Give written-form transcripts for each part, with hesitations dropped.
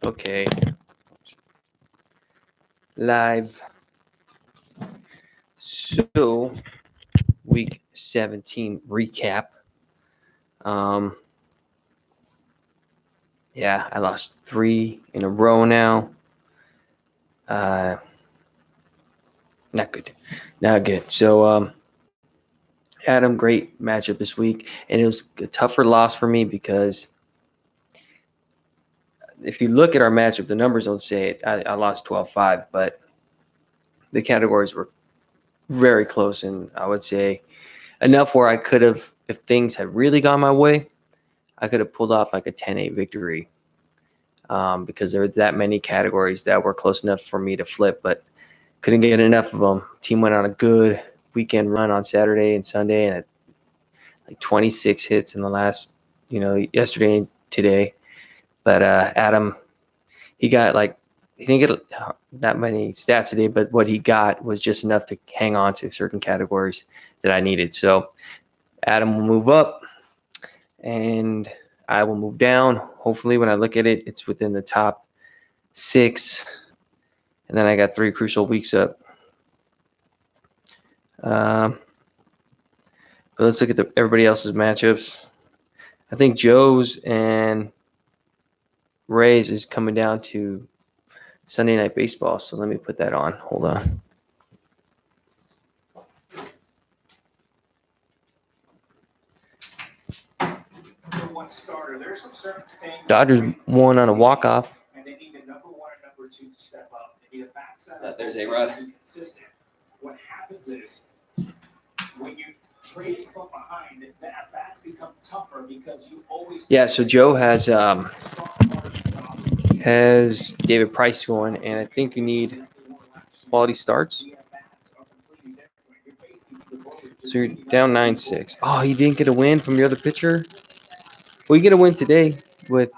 Okay. Live. So, week 17 recap. Yeah, I lost 3 in a row now. Not good. Not good. So, Adam, great matchup this week. And it was a tougher loss for me because if you look at our matchup, the numbers don't say it. I lost 12-5, but the categories were very close. And I would say enough where I could have, if things had really gone my way, I could have pulled off like a 10-8 victory. Because there were that many categories that were close enough for me to flip, but couldn't get enough of them. Team went on a good weekend run on Saturday and Sunday, and like 26 hits in the last, yesterday and today. But Adam, he didn't get that many stats today, but what he got was just enough to hang on to certain categories that I needed. So Adam will move up, and I will move down. Hopefully, when I look at it, it's within the top 6. And then I got 3 crucial weeks up. But let's look at everybody else's matchups. I think Joe's and Ray's is coming down to Sunday Night Baseball. So let me put that on. Hold on. Dodgers won on a walk-off. There's A-Rod. What happens is when you trade from behind, the at-bats become tougher because you always. Yeah, so Joe has David Price going, and I think you need quality starts. So you're down 9-6. Oh, you didn't get a win from your other pitcher? Well, you get a win today with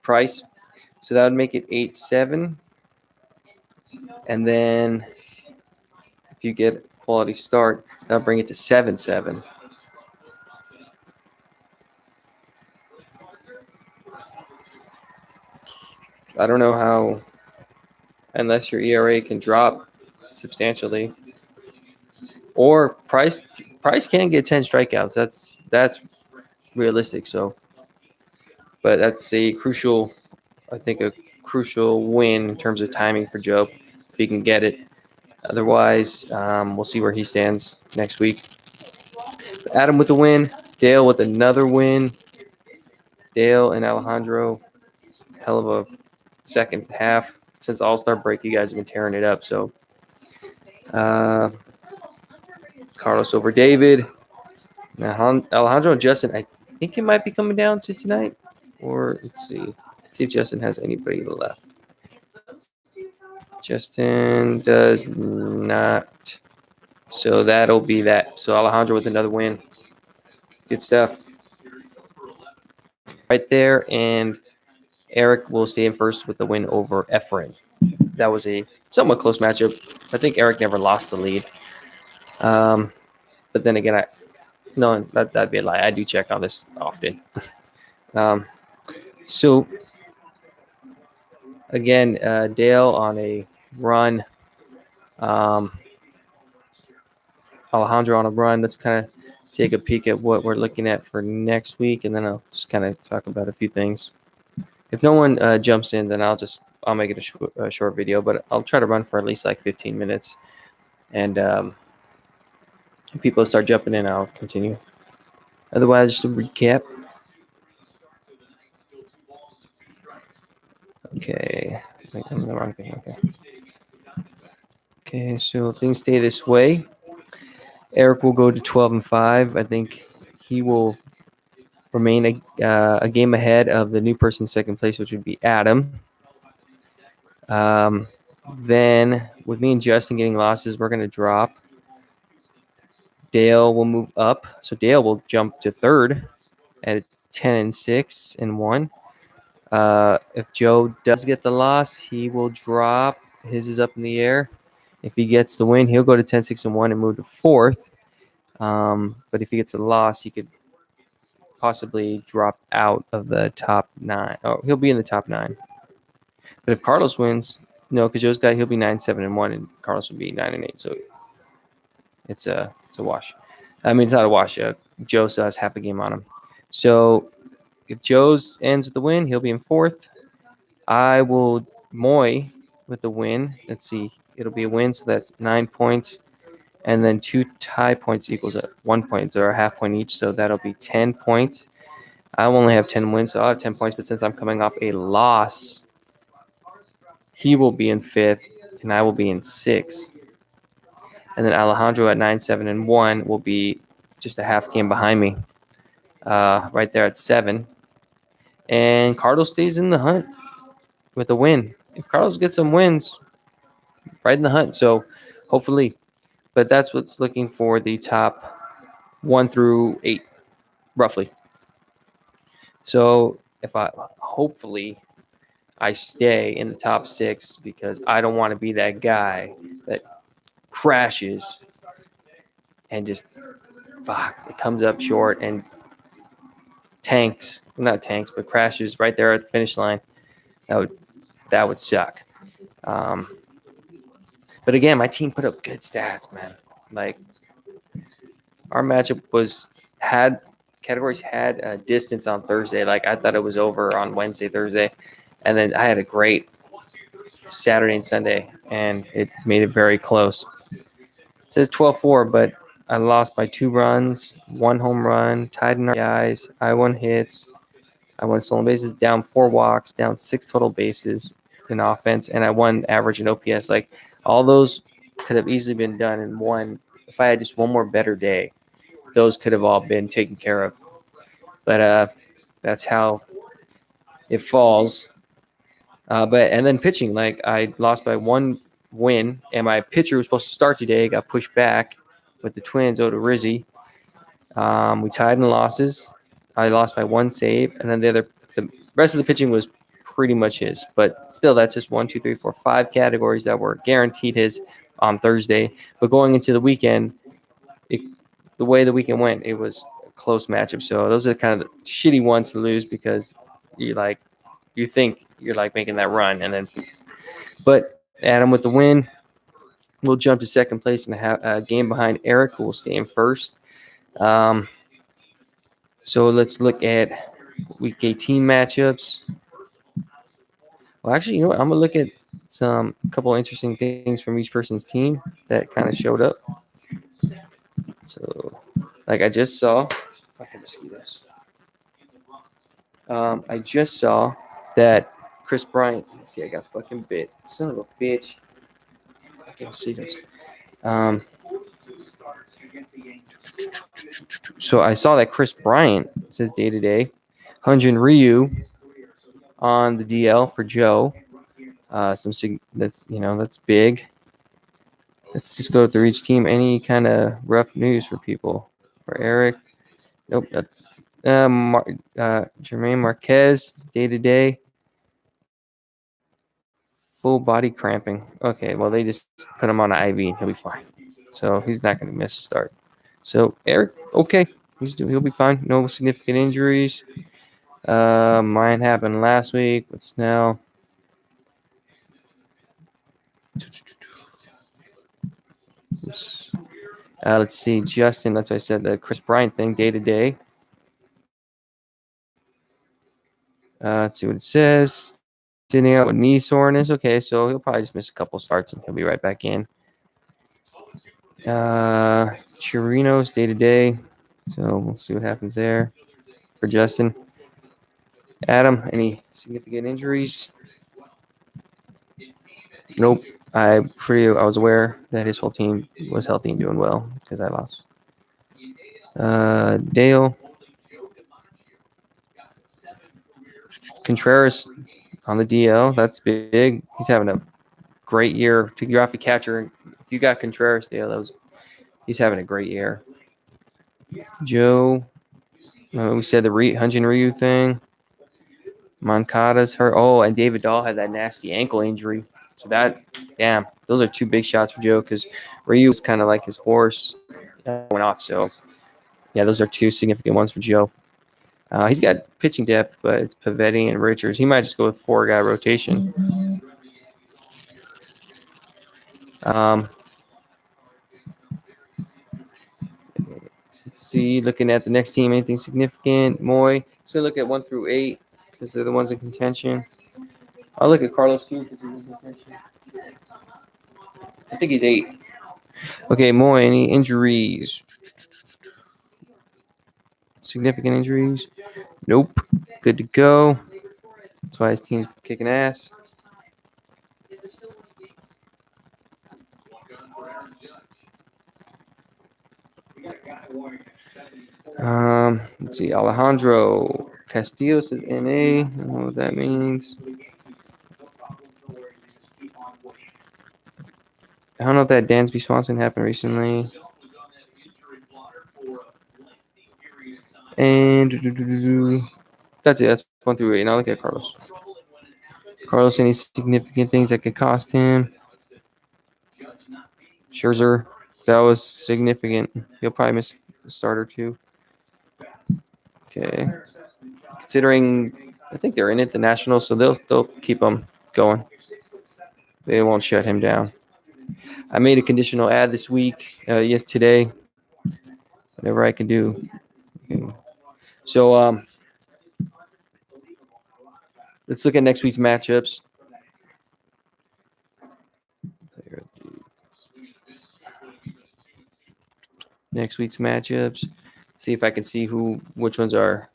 Price. So that would make it 8-7. And then if you get a quality start, that'll bring it to 7-7. I don't know how, unless your ERA can drop substantially. Or Price can get 10 strikeouts. That's realistic. So, but that's a crucial win in terms of timing for Joe if he can get it. Otherwise, we'll see where he stands next week. Adam with the win. Dale with another win. Dale and Alejandro, hell of a second half. Since All-Star break, you guys have been tearing it up. So, Carlos over David. Now, Alejandro and Justin, I think it might be coming down to tonight. Or let's see if Justin has anybody left. Justin does not. So that'll be that. So Alejandro with another win. Good stuff. Right there, and Eric will stay in first with the win over Efren. That was a somewhat close matchup. I think Eric never lost the lead. But then again, that'd be a lie. I do check on this often. So again, Dale on a run. Alejandro on a run. Let's kind of take a peek at what we're looking at for next week, and then I'll just kind of talk about a few things. If no one jumps in, then I'll make it a short video, but I'll try to run for at least like 15 minutes. And if people start jumping in, I'll continue. Otherwise, just a recap. Okay. I'm the wrong thing. Okay, so things stay this way. Eric will go to 12-5. I think he will remain a game ahead of the new person in second place, which would be Adam. Then with me and Justin getting losses, we're going to drop. Dale will move up. So Dale will jump to third at 10-6-1. If Joe does get the loss, he will drop. His is up in the air. If he gets the win, he'll go to 10-6-1 and move to fourth. But if he gets a loss, he could possibly drop out of the top 9. Oh, he'll be in the top 9. But if Carlos wins, no, because he'll be 9-7-1, and Carlos will be 9-8. So it's a wash. I mean, it's not a wash. Joe still has half a game on him. So if Joe's ends with the win, he'll be in fourth. I will Moy with the win. Let's see. It'll be a win, so that's 9 points. And then 2 tie points equals 1 point. They're a half point each, so that'll be 10 points. I will only have 10 wins, so I'll have 10 points. But since I'm coming off a loss, he will be in fifth, and I will be in sixth. And then Alejandro at 9-7-1 will be just a half game behind me, right there at 7. And Carlos stays in the hunt with a win. If Carlos gets some wins, right in the hunt. So hopefully, but that's what's looking for the top 1 through 8, roughly. So if hopefully I stay in the top 6, because I don't want to be that guy that crashes and just it comes up short and not tanks, but crashes right there at the finish line. That would suck. But again, my team put up good stats, man. Like, our matchup categories had distance on Thursday. Like, I thought it was over on Wednesday, Thursday. And then I had a great Saturday and Sunday, and it made it very close. It says 12-4, but I lost by 2 runs, 1 home run, tied in RBIs. I won hits. I won stolen bases, down 4 walks, down 6 total bases in offense, and I won average and OPS. Like, all those could have easily been done in one. If I had just one more better day, those could have all been taken care of. But that's how it falls. And then pitching, like, I lost by 1 win, and my pitcher was supposed to start today, got pushed back with the Twins, Odorizzi. We tied in the losses. I lost by 1 save, and then the rest of the pitching was pretty much his. But still, that's just 1, 2, 3, 4, 5 categories that were guaranteed his on Thursday. But going into the weekend, the way the weekend went, it was a close matchup. So those are kind of the shitty ones to lose, because you think you're like making that run, and then. But Adam with the win, we'll jump to second place and a game behind Eric, who will stay in first. So let's look at Week 18 matchups. Well, actually, you know what? I'm going to look at a couple of interesting things from each person's team that kind of showed up. So, like I just saw, fucking mosquitoes. I just saw that Chris Bryant. Let's see, I got fucking bit. Son of a bitch. Fucking mosquitoes. So I saw that Chris Bryant, it says day to day, Hyun-Jin Ryu on the DL for Joe. That's big. Let's just go through each team. Any kind of rough news for people? For Eric, nope. Jermaine Marquez, day to day, full body cramping. Okay, well, they just put him on an IV and he'll be fine. So he's not going to miss a start. So Eric, okay, he'll be fine. No significant injuries. Mine happened last week with Snell. Oops. Let's see, Justin. That's why I said the Chris Bryant thing, day to day. Let's see what it says. Sitting out with knee soreness. Okay, so he'll probably just miss a couple starts and he'll be right back in. Chirinos, day to day. So we'll see what happens there for Justin. Adam, any significant injuries? Nope. I was aware that his whole team was healthy and doing well because I lost. Dale. Contreras on the DL. That's big. He's having a great year. To get off the catcher, if you got Contreras, Dale, he's having a great year. Joe, we said the Hyun-Jin Ryu thing. Moncada's hurt. Oh, and David Dahl had that nasty ankle injury. So those are 2 big shots for Joe, because Ryu was kind of like his horse went off. So, yeah, those are 2 significant ones for Joe. He's got pitching depth, but it's Pavetti and Richards. He might just go with 4-guy rotation. Let's see, looking at the next team, anything significant? Moy. So look at 1 through 8 because they're the ones in contention. I'll look at Carlos too because he's in contention. I think he's 8. Okay, Moy, any injuries? Significant injuries? Nope. Good to go. That's why his team's kicking ass. Let's see. Alejandro Castillo says NA. I don't know what that means. I don't know if that Dansby Swanson happened recently. And that's it. That's 1 through 8. Now look at Carlos. Carlos, any significant things that could cost him? Scherzer, that was significant. He'll probably miss the start or two. Okay. Considering, I think they're in it, the Nationals, so they'll keep him going. They won't shut him down. I made a conditional ad this week, today. Whatever I can do. So let's look at next week's matchups. Next week's matchups. See if I can see which ones are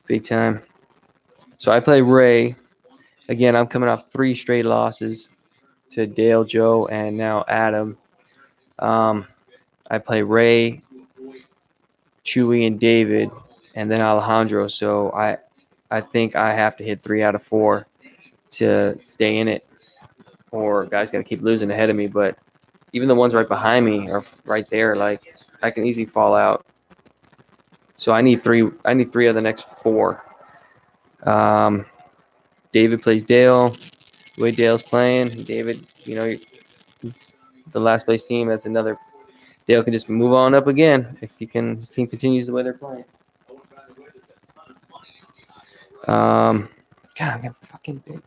big time. So I play Ray. Again, I'm coming off 3 straight losses to Dale, Joe, and now Adam. I play Ray, Chewy, and David, and then Alejandro. So I think I have to hit 3 out of 4 to stay in it, or guys got to keep losing ahead of me. But even the ones right behind me are right there. Like I can easily fall out. So I need 3. I need 3 of the next 4. David plays Dale. The way Dale's playing, David, he's the last place team. That's another. Dale can just move on up again if his team continues the way they're playing. God, I'm gonna fucking big.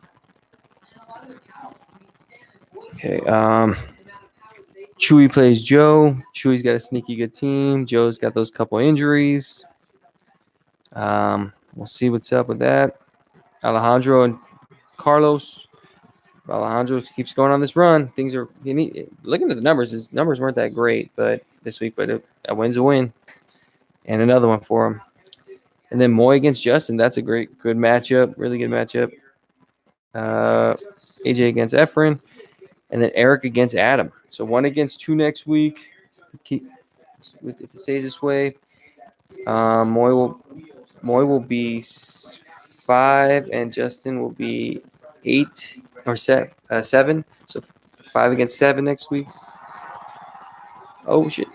Okay. Chewy plays Joe. Chewy's got a sneaky good team. Joe's got those couple injuries. We'll see what's up with that. Alejandro and Carlos. Alejandro keeps going on this run. Things are looking at the numbers. His numbers weren't that great, but this week, a win's a win, and another one for him. And then Moy against Justin. That's a good matchup. Really good matchup. AJ against Efren, and then Eric against Adam. So 1 against 2 next week. If it stays this way, Moy will be 5, and Justin will be 8 or 7. So 5 against 7 next week. Oh shit.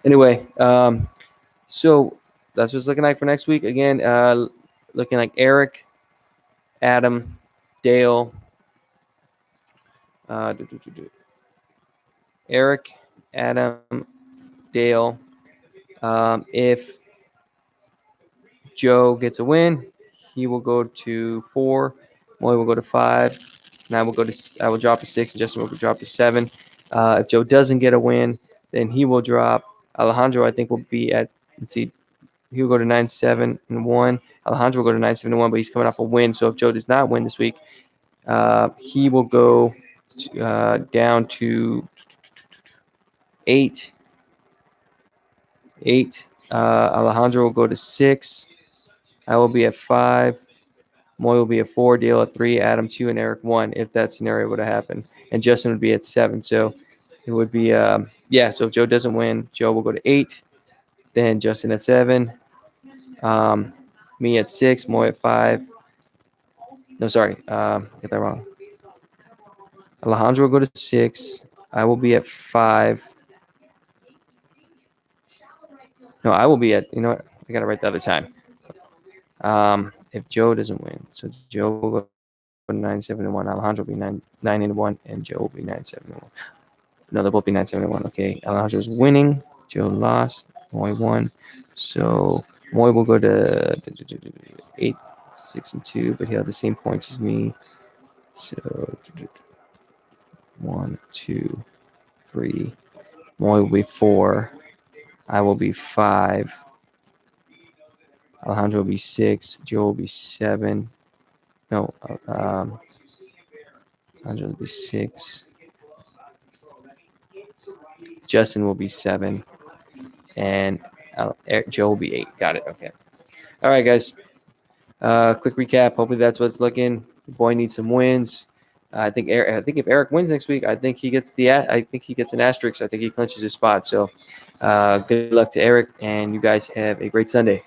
Anyway, so that's what's looking like for next week. Again, looking like Eric, Adam, Dale, Eric, Adam, Dale. If Joe gets a win, he will go to 4. Moy will go to 5. And I will drop to 6, and Justin will drop to 7. If Joe doesn't get a win, then he will drop. Alejandro, I think, will be at, let's see, he'll go to 9-7-1. Alejandro will go to 9-7-1, but he's coming off a win. So if Joe does not win this week, he will go down to 8. Alejandro will go to 6. I will be at 5. Moy will be at 4. Dale at 3. Adam 2, and Eric 1. If that scenario would have happened, and Justin would be at 7. So it would be So if Joe doesn't win, Joe will go to 8. Then Justin at 7. Me at 6. Moy at 5. No, sorry, get that wrong. Alejandro will go to 6. I will be at 5. No, I will be at. You know what? I gotta write the other time. If Joe doesn't win, so Joe will go put 9-7-1. Alejandro will be 9-1, and Joe will be 9-7-1. No, they'll both be 9-7-1. Okay, Alejandro's winning. Joe lost. Moy won. So Moy will go to 8-6-2, but he'll have the same points as me. So 1, 2, 3. Moy will be 4. I will be 5. Alejandro will be 6. Joe will be 7. No, Alejandro will be 6. Justin will be 7. And Joe will be 8. Got it. Okay. All right, guys. Quick recap. Hopefully that's what's looking. The boy needs some wins. I think if Eric wins next week, I think he gets an asterisk. I think he clinches his spot. So good luck to Eric, and you guys have a great Sunday.